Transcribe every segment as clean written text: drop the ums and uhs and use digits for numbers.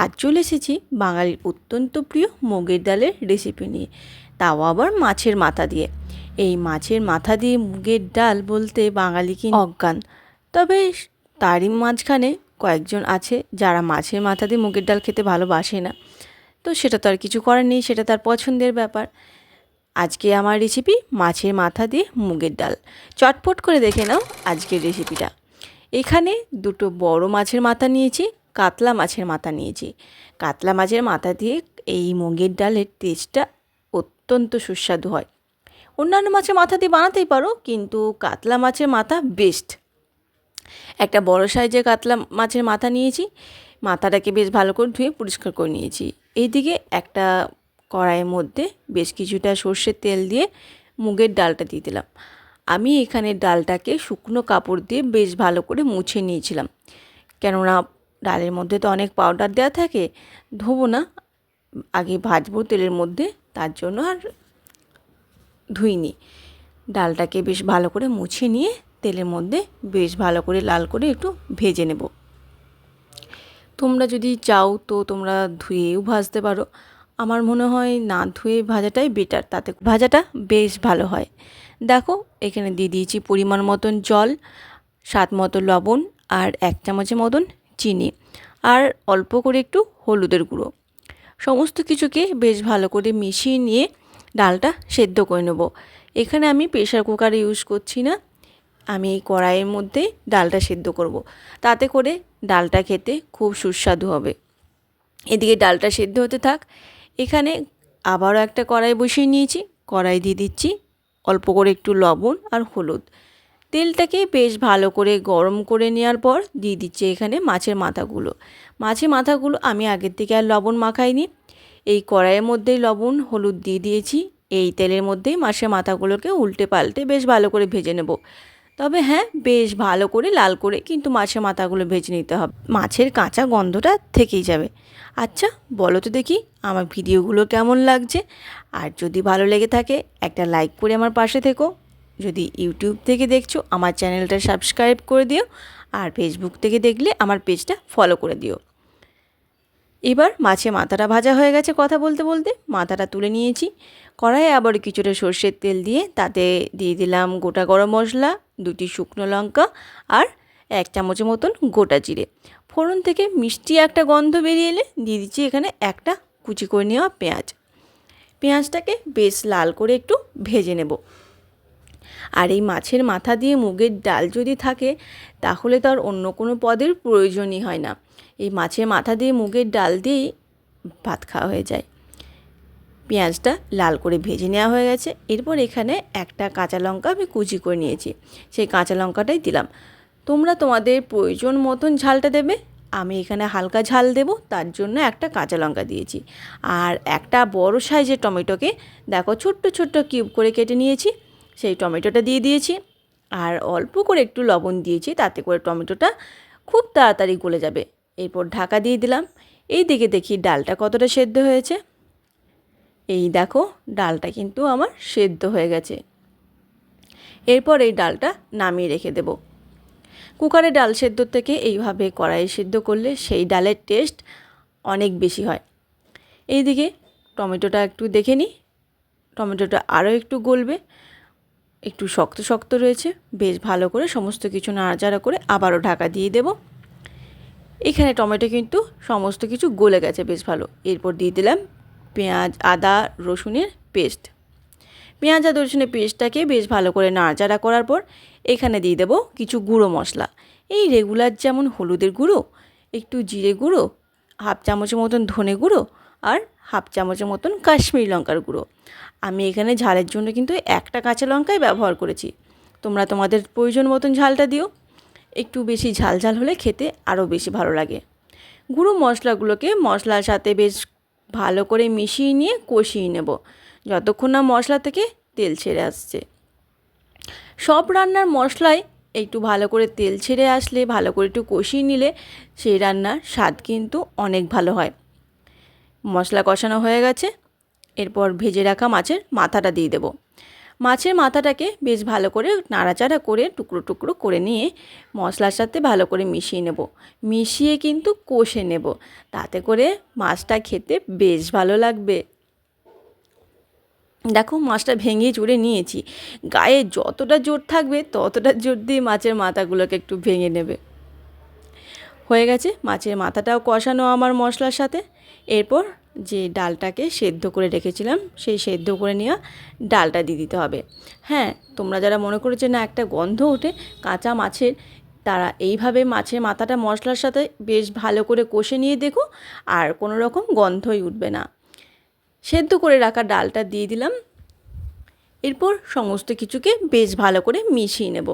আজ চলে এসেছি বাঙালির অত্যন্ত প্রিয় মুগের ডালের রেসিপি নিয়ে, তাও আবার মাছের মাথা দিয়ে। এই মাছের মাথা দিয়ে মুগের ডাল বলতে বাঙালি কি অজ্ঞান, তবে তারই মাঝখানে কয়েকজন আছে যারা মাছের মাথা দিয়ে মুগের ডাল খেতে ভালোবাসে না। তো সেটা তো আর কিছু করার নেই, সেটা তার পছন্দের ব্যাপার। আজকে আমার রেসিপি মাছের মাথা দিয়ে মুগের ডাল। চটপট করে দেখে নাও আজকের রেসিপিটা। এখানে দুটো বড় মাছের মাথা নিয়েছি, কাতলা মাছের মাথা নিয়েছি। কাতলা মাছের মাথা দিয়ে এই মুগের ডালের টেস্টটা অত্যন্ত সুস্বাদু হয়। অন্যান্য মাছের মাথা দিয়ে বানাতেই পারো, কিন্তু কাতলা মাছের মাথা বেস্ট। একটা বড় সাইজের কাতলা মাছের মাথা নিয়েছি, মাথাটাকে বেশ ভালো করে ধুয়ে পরিষ্কার করে নিয়েছি। এইদিকে একটা কড়াইয়ের মধ্যে বেশ কিছুটা সর্ষের তেল দিয়ে মুগের ডালটা দিয়ে দিলাম। আমি এখানে ডালটাকে শুকনো কাপড় দিয়ে বেশ ভালো করে মুছে নিয়েছিলাম, কেননা ডালের মধ্যে তো অনেক পাউডার দেওয়া থাকে, ধোবো না, আগে ভাজবো তেলের মধ্যে, তার জন্য আর ধুইনি। ডালটাকে বেশ ভালো করে মুছে নিয়ে তেলের মধ্যে বেশ ভালো করে লাল করে একটু ভেজে নেব। তোমরা যদি চাও তো তোমরা ধুয়েও ভাজতে পারো, আমার মনে হয় না ধুয়ে ভাজাটাই বেটার, তাতে ভাজাটা বেশ ভালো হয়। দেখো এখানে দিয়ে দিয়েছি পরিমাণ মতন জল, স্বাদ মতো লবণ, আর 1 চামচের মতন চিনি, আর অল্প করে একটু হলুদের গুঁড়ো। সমস্ত কিছুকে বেশ ভালো করে মিশিয়ে নিয়ে ডালটা সেদ্ধ করে নেব। এখানে আমি প্রেশার কুকারে ইউজ করছি না, আমি এই কড়াইয়ের মধ্যে ডালটা সেদ্ধ করব। তাতে করে ডালটা খেতে খুব সুস্বাদু হবে। এদিকে ডালটা সেদ্ধ হতে থাক। এখানে আবারও একটা কড়াই বসিয়ে নিয়েছি, কড়াই দিয়ে দিচ্ছি অল্প করে একটু লবণ আর হলুদ। তেলটাকে বেশ ভালো করে গরম করে নেওয়ার পর দিয়ে দিচ্ছি এখানে মাছের মাথাগুলো। মাছের মাথাগুলো আমি আগের থেকে আর লবণ মাখাইনি, এই কড়াইয়ের মধ্যেই লবণ হলুদ দিয়ে দিয়েছি। এই তেলের মধ্যেই মাছের মাথাগুলোকে উল্টে পাল্টে বেশ ভালো করে ভেজে নেব। তবে হ্যাঁ, বেশ ভালো করে লাল করে কিন্তু মাছের মাথাগুলো ভেজে নিতে হবে, মাছের কাঁচা গন্ধটা থেকেই যাবে। আচ্ছা বলো তো দেখি আমার ভিডিওগুলো কেমন লাগছে, আর যদি ভালো লেগে থাকে একটা লাইক করে আমার পাশে থেকো। যদি ইউটিউব থেকে দেখছো আমার চ্যানেলটা সাবস্ক্রাইব করে দিও, আর ফেসবুক থেকে দেখলে আমার পেজটা ফলো করে দিও। এবার মাছে মাথাটা ভাজা হয়ে গেছে, কথা বলতে বলতে মাথাটা তুলে নিয়েছি। কড়াইয়ে আবার কিছুটা সর্ষের তেল দিয়ে তাতে দিয়ে দিলাম গোটা গরম মশলা, 2টি শুকনো লঙ্কা, আর 1 চামচের মতন গোটা জিরে। ফোড়ন থেকে মিষ্টি একটা গন্ধ বেরিয়ে এলে দিয়ে দিচ্ছি এখানে একটা কুচি করে নেওয়া পেঁয়াজ। পেঁয়াজটাকে বেশ লাল করে একটু ভেজে নেব। আর এই মাছের মাথা দিয়ে মুগের ডাল যদি থাকে তাহলে তো আর অন্য কোনো পদের প্রয়োজনই হয় না, এই মাছের মাথা দিয়ে মুগের ডাল দিয়েই ভাত খাওয়া হয়ে যায়। পেঁয়াজটা লাল করে ভেজে নেওয়া হয়ে গেছে। এরপর এখানে একটা কাঁচা লঙ্কা আমি কুচি করে নিয়েছি, সেই কাঁচা লঙ্কাটাই দিলাম। তোমরা তোমাদের প্রয়োজন মতন ঝালটা দেবে, আমি এখানে হালকা ঝাল দেব, তার জন্য একটা কাঁচা লঙ্কা দিয়েছি। আর একটা বড় সাইজের টমেটোকে দেখো ছোট্ট ছোট্ট কিউব করে কেটে নিয়েছি, সেই টমেটোটা দিয়ে দিয়েছি। আর অল্প করে একটু লবণ দিয়েছি, তাতে করে টমেটোটা খুব তাড়াতাড়ি গলে যাবে। এরপর ঢাকা দিয়ে দিলাম। এই দিকে দেখি ডালটা কতটা সেদ্ধ হয়েছে। এই দেখো ডালটা কিন্তু আমার সেদ্ধ হয়ে গেছে। এরপর এই ডালটা নামিয়ে রেখে দেব। কুকারে ডাল সেদ্ধ থেকে এইভাবে কড়াইয়ে সেদ্ধ করলে সেই ডালের টেস্ট অনেক বেশি হয়। এইদিকে টমেটোটা একটু দেখে নিই, টমেটোটা আরও একটু গলবে, একটু শক্ত শক্ত রয়েছে। বেশ ভালো করে সমস্ত কিছু নাড়াচাড়া করে আবারও ঢাকা দিয়ে দেব। এখানে টমেটো কিন্তু সমস্ত কিছু গলে গেছে বেশ ভালো। এরপর দিয়ে দিলাম পেঁয়াজ আদা রসুনের পেস্ট। পেঁয়াজ আদা রসুনের পেস্টটাকে বেশ ভালো করে নাড়াচাড়া করার পর এখানে দিয়ে দেবো কিছু গুঁড়ো মশলা। এই রেগুলার যেমন হলুদের গুঁড়ো, একটু জিরে গুঁড়ো, 1/2 চামচের মতন ধনে গুঁড়ো, আর 1/2 চামচের মতন কাশ্মীরি লঙ্কার গুঁড়ো। আমি এখানে ঝালের জন্য কিন্তু একটা কাঁচা লঙ্কাই ব্যবহার করেছি, তোমরা তোমাদের প্রয়োজন মতন ঝালটা দিও। একটু বেশি ঝাল ঝাল হলে খেতে আরও বেশি ভালো লাগে। গুঁড়ো মশলাগুলোকে মশলার সাথে বেশ ভালো করে মিশিয়ে নিয়ে কষিয়ে নেব, যতক্ষণ না মশলা থেকে তেল ছেড়ে আসছে। সব রান্নার মশলায় একটু ভালো করে তেল ছেড়ে আসলে, ভালো করে একটু কষিয়ে নিলে সেই রান্নার স্বাদ কিন্তু অনেক ভালো হয়। মশলা কষানো হয়ে গেছে, এরপর ভেজে রাখা মাছের মাথাটা দিয়ে দেব। মাছের মাথাটাকে বেশ ভালো করে নাড়াচাড়া করে টুকরো টুকরো করে নিয়ে মশলার সাথে ভালো করে মিশিয়ে নেব। মিশিয়ে কিন্তু কষে নেব, তাতে করে মাছটা খেতে বেশ ভালো লাগবে। দেখো মাছটা ভেঙে চুড়ে নিয়েছি, গায়ে যতটা জোর থাকবে ততটা জোর দিয়ে মাছের মাথাগুলোকে একটু ভেঙে নেবে। হয়ে গেছে মাছের মাথাটাও কষানো আমার মশলার সাথে। এরপর যে ডালটাকে সেদ্ধ করে রেখেছিলাম সেই সেদ্ধ করে নেওয়া ডালটা দিয়ে দিতে হবে। হ্যাঁ, তোমরা যারা মনে করেছে না একটা গন্ধ ওঠে কাঁচা মাছের, তারা এইভাবে মাছের মাথাটা মশলার সাথে বেশ ভালো করে কষে নিয়ে দেখো, আর কোনো রকম গন্ধই উঠবে না। সেদ্ধ করে রাখা ডালটা দিয়ে দিলাম। এরপর সমস্ত কিছুকে বেশ ভালো করে মিশিয়ে নেব।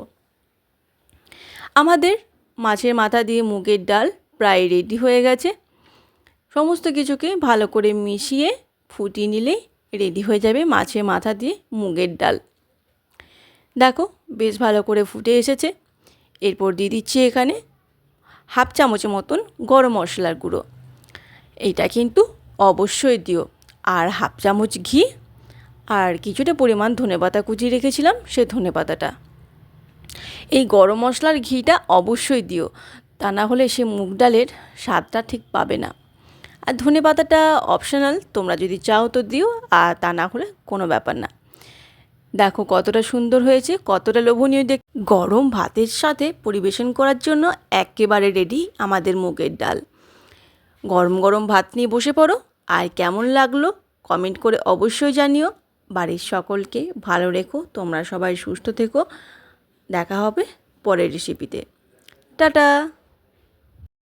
আমাদের মাছের মাথা দিয়ে মুগের ডাল প্রায় রেডি হয়ে গেছে। সমস্ত কিছুকে ভালো করে মিশিয়ে ফুটিয়ে নিলেই রেডি হয়ে যাবে মাছের মাথা দিয়ে মুগের ডাল। দেখো বেশ ভালো করে ফুটে এসেছে। এরপর দিয়ে দিচ্ছি এখানে হাফ চামচের মতন গরম মশলার গুঁড়ো, এইটা কিন্তু অবশ্যই দিও। আর হাফ চামচ ঘি, আর কিছুটা পরিমাণ ধনেপাতা কুচিয়ে রেখেছিলাম সে ধনেপাতাটা। এই গরম মশলার ঘিটা অবশ্যই দিও, তা না হলে সে মুগ ডালের স্বাদটা ঠিক পাবে না। আর ধনেপাতাটা অপশনাল, তোমরা যদি চাও তো দিও, আর তা না হলে কোনো ব্যাপার না। দেখো কতটা সুন্দর হয়েছে, কতটা লোভনীয় দেখ। গরম ভাতের সাথে পরিবেশন করার জন্য একেবারে রেডি আমাদের মুগের ডাল। গরম গরম ভাত নিয়ে বসে পড়ো, আর কেমন লাগলো কমেন্ট করে অবশ্যই জানিও। বাড়ির সকলকে ভালো রেখো, তোমরা সবাই সুস্থ থেকো। দেখা হবে পরের রেসিপিতে। টাটা।